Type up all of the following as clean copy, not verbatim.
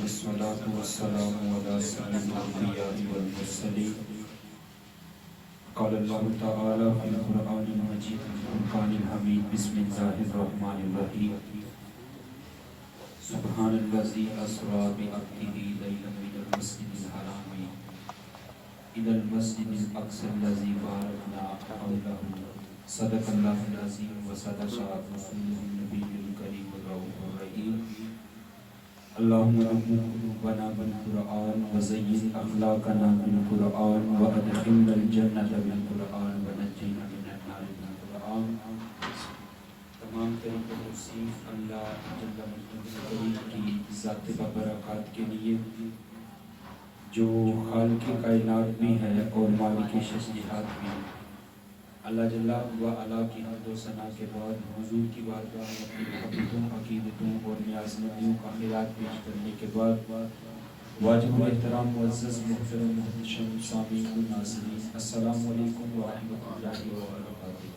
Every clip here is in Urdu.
والصلاة والسلام على سيد الأنبياء والمرسلين. قال الله تعالى في القرآن المجيد والفرقان الحميد. بسم الله الرحمن الرحيم. سبحان الذي أسرى بعبده ليلا من المسجد الحرام إلى المسجد الأقصى الذي باركنا حوله. صدق الله العظيم وصدق رسوله النبي الكريم الرؤوف الرحيم. اللهم نور قلوبنا بالقرآن وزين أخلاقنا بالقرآن وأدخلنا الجنة بالقرآن ونجنا من النار بالقرآن. تمام ترین توصیف اللہ جل مجدہ کی ذات ببرکات کے لیے جو خالق کائنات بھی ہے اور مالک شجاعت بھی ہے. اللہ جل و علا کی حمد و ثنا کے بعد حضور کی بارگاہ میں اپنی محبتوں، عقیدتوں اور نیازمندیوں کا خیرات پیش کرنے کے بعد واجب الاحترام معزز محترم محتشم سامعین و ناظرین، السلام علیکم ورحمۃ اللہ وبرکاتہ.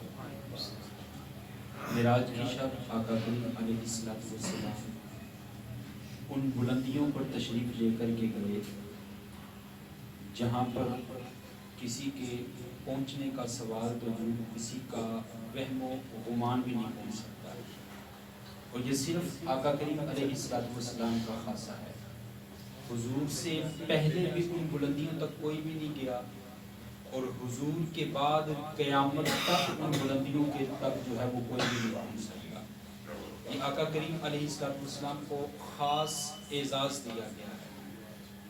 معراج کی شب آقا کریم علیہ السلام ان بلندیوں پر تشریف لے کر کے گئے جہاں پر کسی کے پہنچنے کا سوال تو کسی کا وہم و گمان بھی نہیں پہنچ سکتا ہے، اور یہ صرف آقا کریم علیہ السلام کا خاصہ ہے. حضور سے پہلے بھی ان بلندیوں تک کوئی بھی نہیں گیا، اور حضور کے بعد قیامت تک ان بلندیوں کے تک جو ہے وہ کوئی بھی نہیں پہنچ سکتا. یہ آقا کریم علیہ السلام کو خاص اعزاز دیا گیا ہے.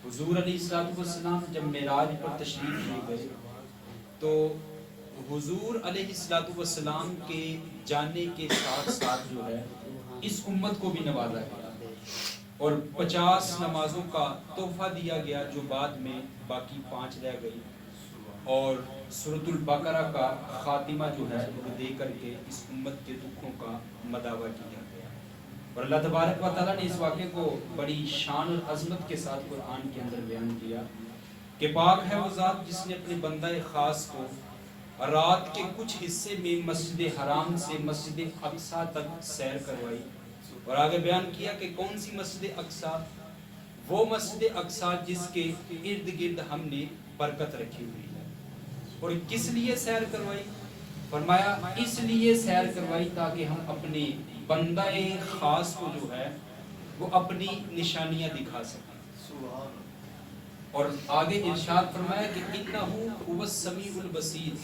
حضور علیہ السلام جب معراج پر تشریف لے گئے تو حضور علیہ السلام کے جانے کے ساتھ ساتھ جو ہے اس امت کو بھی نوازا گیا اور 50 نمازوں کا تحفہ دیا گیا جو بعد میں باقی 5 رہ گئی، اور سورۃ البقرہ کا خاتمہ جو ہے وہ دے کر کے اس امت کے دکھوں کا مداوع کیا گیا. اور اللہ تبارک و تعالیٰ نے اس واقعے کو بڑی شان اور عظمت کے ساتھ قرآن کے اندر بیان کیا کہ پاک ہے وہ ذات جس نے اپنے بندہ خاص کو رات کے کچھ حصے میں مسجد حرام سے مسجد اقصیٰ تک سیر کروائی. اور آگے بیان کیا کہ کون سی مسجد اقصیٰ؟ وہ مسجد اقصیٰ جس کے ارد گرد ہم نے برکت رکھی ہوئی ہے. اور کس لیے سیر کروائی؟ فرمایا اس لیے سیر کروائی تاکہ ہم اپنے بندہ خاص کو جو ہے وہ اپنی نشانیاں دکھا سکیں. اور آگے ارشاد فرمایا کہ انہ هو السمیع البصیر،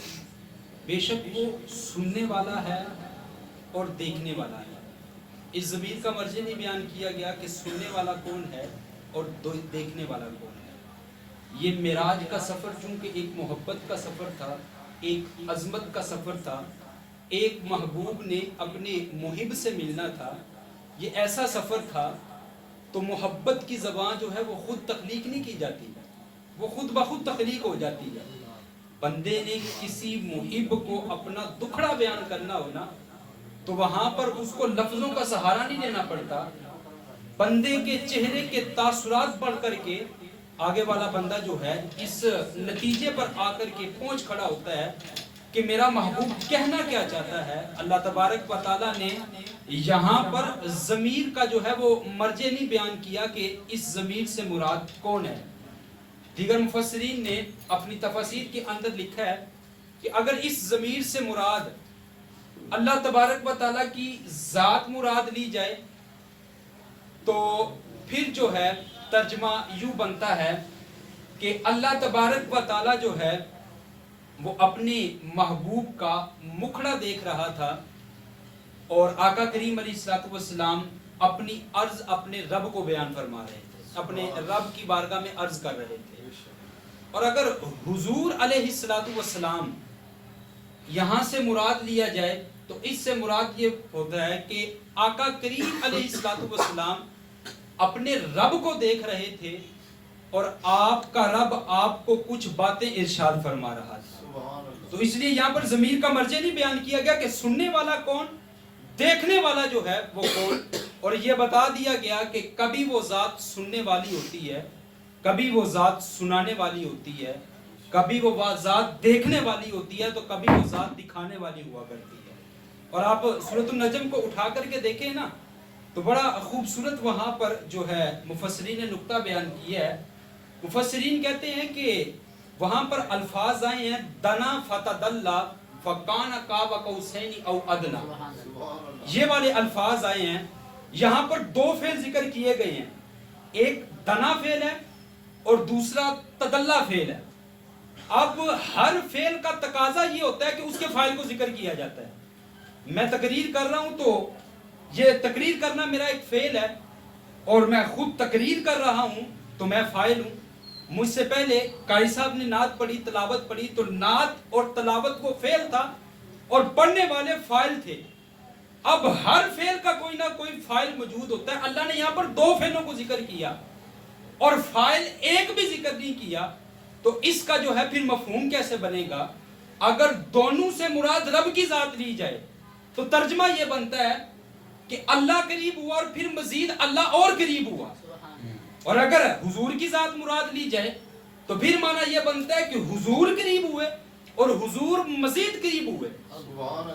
بے شک وہ سننے والا ہے اور دیکھنے والا ہے. اس ضمیر کا مرجع نہیں بیان کیا گیا کہ سننے والا کون ہے اور دیکھنے والا کون ہے. یہ معراج کا سفر چونکہ ایک محبت کا سفر تھا، ایک عظمت کا سفر تھا، ایک محبوب نے اپنے محب سے ملنا تھا، یہ ایسا سفر تھا. تو محبت کی زبان جو ہے وہ خود تخلیق نہیں کی جاتی، وہ خود بخود تخلیق ہو جاتی ہے. بندے نے کسی محب کو اپنا دکھڑا بیان کرنا ہو نا تو وہاں پر اس کو لفظوں کا سہارا نہیں لینا پڑتا، بندے کے چہرے کے تاثرات پڑھ کر کے آگے والا بندہ جو ہے اس نتیجے پر آ کر کے پہنچ کھڑا ہوتا ہے کہ میرا محبوب کہنا کیا چاہتا ہے. اللہ تبارک و تعالیٰ نے یہاں پر ضمیر کا جو ہے وہ مرجع نہیں بیان کیا کہ اس ضمیر سے مراد کون ہے. دیگر مفسرین نے اپنی تفاسیر کے اندر لکھا ہے کہ اگر اس ضمیر سے مراد اللہ تبارک و تعالیٰ کی ذات مراد لی جائے تو پھر جو ہے ترجمہ یوں بنتا ہے کہ اللہ تبارک و تعالیٰ جو ہے وہ اپنے محبوب کا مکھڑا دیکھ رہا تھا، اور آقا کریم علیہ السلام اپنی عرض اپنے رب کو بیان فرما رہے تھے، اپنے رب کی بارگاہ میں عرض کر رہے تھے. اور اگر حضور علیہ السلام یہاں سے مراد لیا جائے تو اس سے مراد یہ ہوتا ہے کہ آقا کریم علیہ السلام اپنے رب کو دیکھ رہے تھے اور آپ کا رب آپ کو کچھ باتیں ارشاد فرما رہا تھا. تو اس لیے یہاں پر ضمیر کا مرجع نہیں بیان کیا گیا کہ سننے والا کون، دیکھنے والا جو ہے وہ کون. اور یہ بتا دیا گیا کہ کبھی وہ ذات سننے والی ہوتی ہے، کبھی وہ ذات سنانے والی ہوتی ہے، کبھی وہ ذات دیکھنے والی ہوتی ہے، تو کبھی وہ ذات دکھانے والی ہوا کرتی ہے. اور آپ سورۃ النجم کو اٹھا کر کے دیکھیں نا تو بڑا خوبصورت وہاں پر جو ہے مفسرین نے نقطہ بیان کیا ہے. مفسرین کہتے ہیں کہ وہاں پر الفاظ آئے ہیں دنا فتدلا فکان قاب قوسین او ادنا، یہ والے الفاظ آئے ہیں. یہاں پر دو فعل ذکر کیے گئے ہیں، ایک دنا فعل ہے اور دوسرا تدلا فعل ہے. اب ہر فعل کا تقاضا یہ ہوتا ہے کہ اس کے فاعل کو ذکر کیا جاتا ہے. میں تقریر کر رہا ہوں تو یہ تقریر کرنا میرا ایک فعل ہے اور میں خود تقریر کر رہا ہوں تو میں فاعل ہوں. مجھ سے پہلے قاری صاحب نے نعت پڑھی، تلاوت پڑھی، تو نعت اور تلاوت وہ فعل تھا اور پڑھنے والے فاعل تھے. اب ہر فعل کا کوئی نہ کوئی فاعل موجود ہوتا ہے. اللہ نے یہاں پر دو فعلوں کو ذکر کیا اور فاعل ایک بھی ذکر نہیں کیا، تو اس کا جو ہے پھر مفہوم کیسے بنے گا؟ اگر دونوں سے مراد رب کی ذات لی جائے تو ترجمہ یہ بنتا ہے کہ اللہ قریب ہوا اور پھر مزید اللہ اور قریب ہوا. اور اگر حضور کی ذات مراد لی جائے تو پھر معنی یہ بنتا ہے کہ حضور قریب ہوئے اور حضور مزید قریب ہوئے.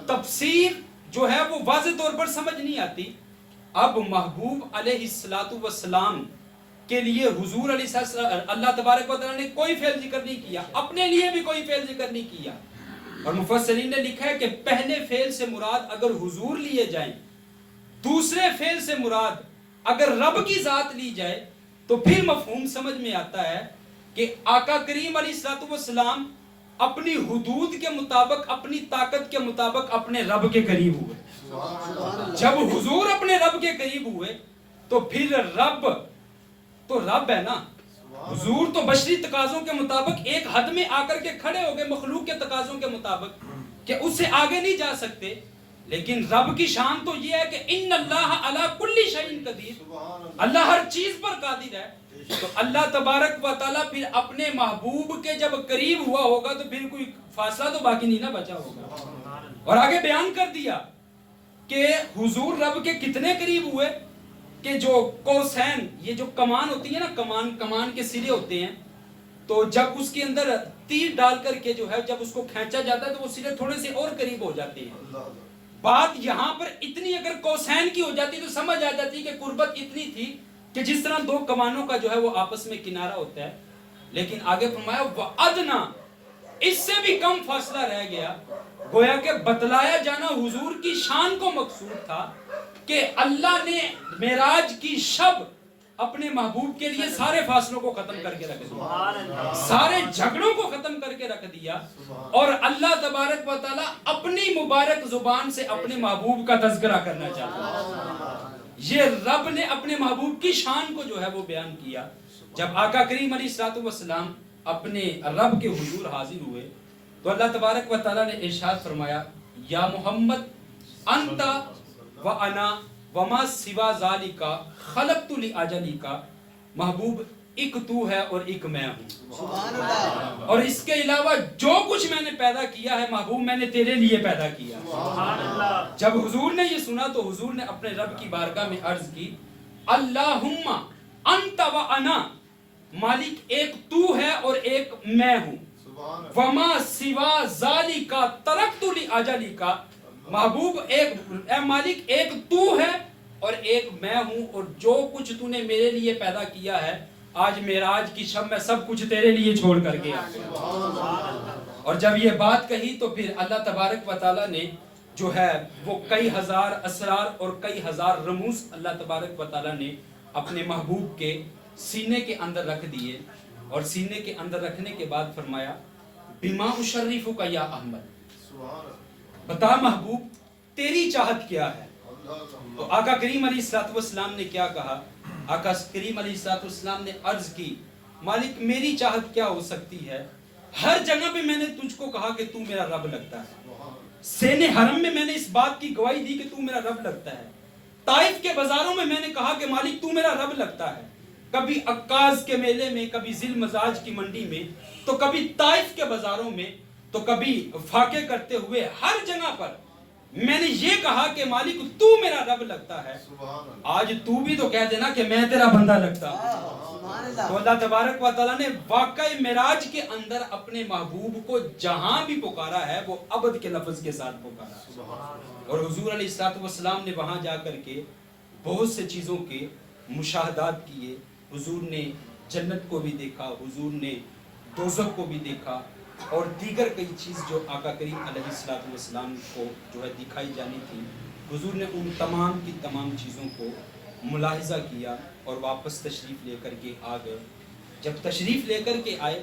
تفسیر جو ہے وہ واضح طور پر سمجھ نہیں آتی. اب محبوب علیہ الصلوۃ والسلام کے لیے حضور علیہ السلام اللہ تبارک و تعالیٰ نے کوئی فعل ذکر نہیں کیا، اپنے لیے بھی کوئی فعل ذکر نہیں کیا. اور مفسرین نے لکھا ہے کہ پہلے فعل سے مراد اگر حضور لیے جائیں، دوسرے فعل سے مراد اگر رب کی ذات لی جائے تو پھر مفہوم سمجھ میں آتا ہے کہ آقا کریم علیہ الصلوۃ والسلام اپنی حدود کے مطابق، اپنی طاقت کے مطابق اپنے رب کے قریب ہوئے. جب حضور اپنے رب کے قریب ہوئے تو پھر رب تو رب ہے نا. حضور تو بشری تقاضوں کے مطابق ایک حد میں آ کر کے کھڑے ہو گئے، مخلوق کے تقاضوں کے مطابق کہ اس سے آگے نہیں جا سکتے. لیکن رب کی شان تو یہ ہے کہ ان اللہ علی کل شیء قدیر، اللہ ہر چیز پر قادر ہے. تو اللہ تبارک و تعالیٰ پھر اپنے محبوب کے جب قریب ہوا ہوگا تو پھر کوئی فاصلہ تو باقی نہیں نہ بچا ہوگا. اور آگے بیان کر دیا کہ حضور رب کے کتنے قریب ہوئے کہ جو قوسین، یہ جو کمان ہوتی ہے نا، کمان کے سرے ہوتے ہیں، تو جب اس کے اندر تیر ڈال کر کے جو ہے جب اس کو کھینچا جاتا ہے تو وہ سرے تھوڑے سے اور قریب ہو جاتے ہیں. بات یہاں پر اتنی اگر قوسین کی ہو جاتی تو سمجھ آ جاتی کہ قربت اتنی تھی کہ جس طرح دو کمانوں کا جو ہے وہ آپس میں کنارہ ہوتا ہے. لیکن آگے فرمایا وَأَدْنَا، اس سے بھی کم فاصلہ رہ گیا. گویا کہ بتلایا جانا حضور کی شان کو مقصود تھا کہ اللہ نے معراج کی شب اپنے محبوب کے لیے سارے فاصلوں کو ختم کر کے رکھ دیا، سارے جھگڑوں کو ختم کر کے رکھ دیا، اور اللہ تبارک و تعالیٰ اپنی مبارک زبان سے اپنے محبوب کا تذکرہ کرنا چاہتا ہے. یہ رب نے اپنے محبوب کی شان کو جو ہے وہ بیان کیا. جب آقا کریم علیہ الصلوۃ والسلام اپنے رب کے حضور حاضر ہوئے تو اللہ تبارک و تعالیٰ نے ارشاد فرمایا یا محمد انت و انا وما سوا ذالک خلقت لاجلک، محبوب ایک تو ہے اور ایک میں ہوں، سبحان اللہ، اور اس کے علاوہ جو کچھ میں نے پیدا کیا ہے محبوب میں نے تیرے لیے پیدا کیا. سبحان اللہ. جب حضور نے یہ سنا تو حضور نے اپنے رب کی بارگاہ میں عرض کی اللہم انت و انا، مالک ایک تو ہے اور ایک میں ہوں، وما سوا ذالک ترکت لاجلک، محبوب ایک اے مالک ایک تو ہے اور ایک میں ہوں، اور جو کچھ تو نے میرے لیے پیدا کیا ہے آج معراج کی شب میں سب کچھ تیرے لیے چھوڑ کر کے. اور جب یہ بات کہی تو پھر اللہ تبارک و تعالیٰ نے جو ہے وہ کئی ہزار اسرار اور کئی ہزار رموز اللہ تبارک و تعالیٰ نے اپنے محبوب کے سینے کے اندر رکھ دیے. اور سینے کے اندر رکھنے کے بعد فرمایا بما اشرفک یا احمد، بتا محبوب تیری چاہت کیا ہے. تو آقا کریم علیہ الصلوۃ والسلام نے کیا کہا؟ آقا کریم علیہ الصلوۃ والسلام نے عرض کی مالک میری چاہت کیا ہو سکتی ہے، ہر جگہ پہ میں نے تجھ کو کہا کہ تو میرا رب لگتا ہے، سین حرم میں نے اس بات کی گواہی دی کہ تو میرا رب لگتا ہے، طائف کے بازاروں میں نے کہا کہ مالک تو میرا رب لگتا ہے، کبھی عکاظ کے میلے میں، کبھی ذی المزاج کی منڈی میں، تو کبھی طائف کے بازاروں میں، تو کبھی فاقے کرتے ہوئے ہر جگہ پر میں نے یہ کہا کہ مالک تو میرا رب لگتا ہے. آج تو بھی تو کہہ دینا کہ میں تیرا بندہ لگتا ہوں. تو اللہ تبارک و تعالیٰ نے واقعی معراج کے اندر اپنے محبوب کو جہاں بھی پکارا ہے وہ عبد کے لفظ کے ساتھ پکارا. اور حضور علیہ الصلوۃ والسلام نے وہاں جا کر کے بہت سے چیزوں کے مشاہدات کیے، حضور نے جنت کو بھی دیکھا، حضور نے دوزخ کو بھی دیکھا، اور دیگر کئی چیز جو آقا کریم علیہ الصلوۃ والسلام کو جو ہے دکھائی جانی تھی، حضور نے ان تمام کی تمام چیزوں کو ملاحظہ کیا اور واپس تشریف لے کر کے آ گئے۔ جب تشریف لے کر کے آئے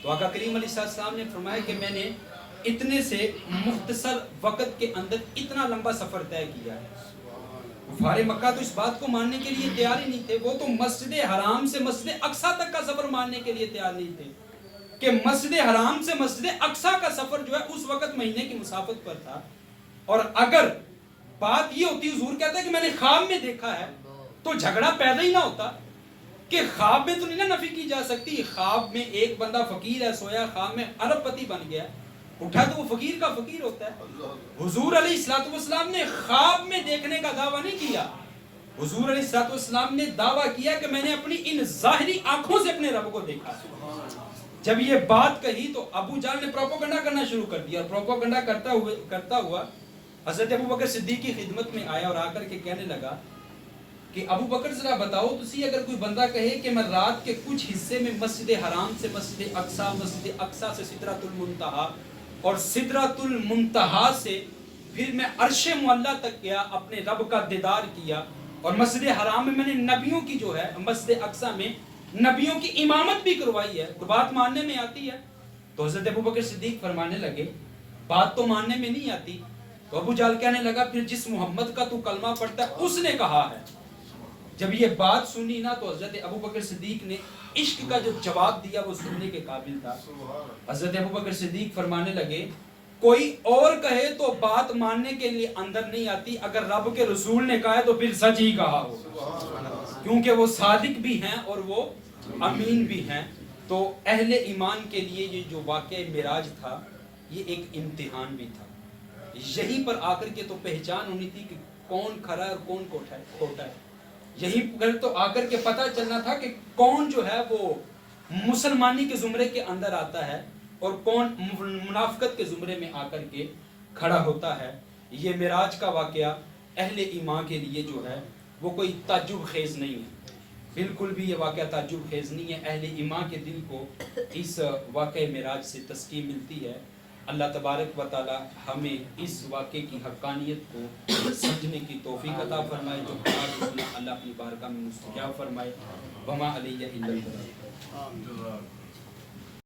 تو آقا کریم علیہ السلام نے فرمایا کہ میں نے اتنے سے مختصر وقت کے اندر اتنا لمبا سفر طے کیا ہے۔ کفار مکہ تو اس بات کو ماننے کے لیے تیار ہی نہیں تھے، وہ تو مسجد حرام سے مسجد اقصیٰ تک کا سفر ماننے کے لیے تیار نہیں تھے کہ مسجد حرام سے مسجد اقصیٰ کا سفر جو ہے اس وقت مہینے کی مسافت پر تھا۔ اور اگر بات یہ ہوتی، حضور کہتا ہے کہ میں نے خواب میں دیکھا ہے، تو جھگڑا پیدا ہی نہ ہوتا کہ خواب میں تو نہیں نہ نفی کی جا سکتی۔ خواب میں ایک بندہ فقیر ہے، سویا خواب میں ارب پتی بن گیا، اٹھا تو وہ فقیر کا فقیر ہوتا ہے۔ حضور علیہ الصلوۃ والسلام نے خواب میں دیکھنے کا دعویٰ نہیں کیا، حضور علیہ الصلوۃ والسلام نے دعویٰ کیا کہ میں نے اپنی ان ظاہری آنکھوں سے اپنے رب کو دیکھا۔ جب یہ بات کہی تو ابو جہل نے پروپیگنڈا کرنا شروع کر دیا، اور پروپیگنڈا کرتا ہوا حضرت ابو بکر صدیق کی خدمت میں آیا اور آ کر کے کہنے لگا کہ ابو بکر ذرا بتاؤ تسی، اگر کوئی بندہ کہے کہ میں رات کے کچھ حصے میں مسجد حرام سے مسجد اقصیٰ سے سدرۃ المنتہا اور سدرۃ المنتہا سے پھر میں عرش معلیٰ تک گیا، اپنے رب کا دیدار کیا، اور مسجد حرام میں نے نبیوں کی جو ہے مسجد اقصیٰ میں نبیوں کی امامت بھی کروائی ہے، تو بات ماننے میں آتی ہے؟ تو حضرت ابو بکر صدیق فرمانے لگے بات تو ماننے میں نہیں آتی۔ تو ابو جہل کہنے لگا پھر جس محمد کا تو کلمہ پڑھتا ہے اس نے کہا ہے۔ جب یہ بات سنی نا تو حضرت ابو بکر صدیق نے عشق کا جو جواب دیا وہ سننے کے قابل تھا۔ حضرت ابو بکر صدیق فرمانے لگے کوئی اور کہے تو بات ماننے کے لیے اندر نہیں آتی، اگر رب کے رسول نے کہا ہے تو پھر سچ ہی کہا ہو، کیونکہ وہ صادق بھی ہیں اور وہ امین بھی ہیں۔ تو اہل ایمان کے لیے یہ جو واقعہ معراج تھا یہ ایک امتحان بھی تھا، یہیں پر آ کر کے تو پہچان ہونی تھی کہ کون کھرا ہے اور کون کھوٹا ہے، یہیں پر تو آ کر کے پتہ چلنا تھا کہ کون جو ہے وہ مسلمانی کے زمرے کے اندر آتا ہے اور کون منافقت کے زمرے میں آ کر کے کھڑا ہوتا ہے۔ یہ معراج کا واقعہ اہل ایمان کے لیے جو ہے وہ کوئی تعجب خیز نہیں ہے، بالکل بھی یہ واقعہ تعجب خیز نہیں ہے۔ اہل ایمان کے دل کو اس واقعہ معراج سے تسکین ملتی ہے۔ اللہ تبارک و تعالی ہمیں اس واقعے کی حقانیت کو سمجھنے کی توفیق عطا فرمائے، جو اللہ اپنی بارگاہ میں مستجاب فرمائے۔ وما علیہ الا البلاغ۔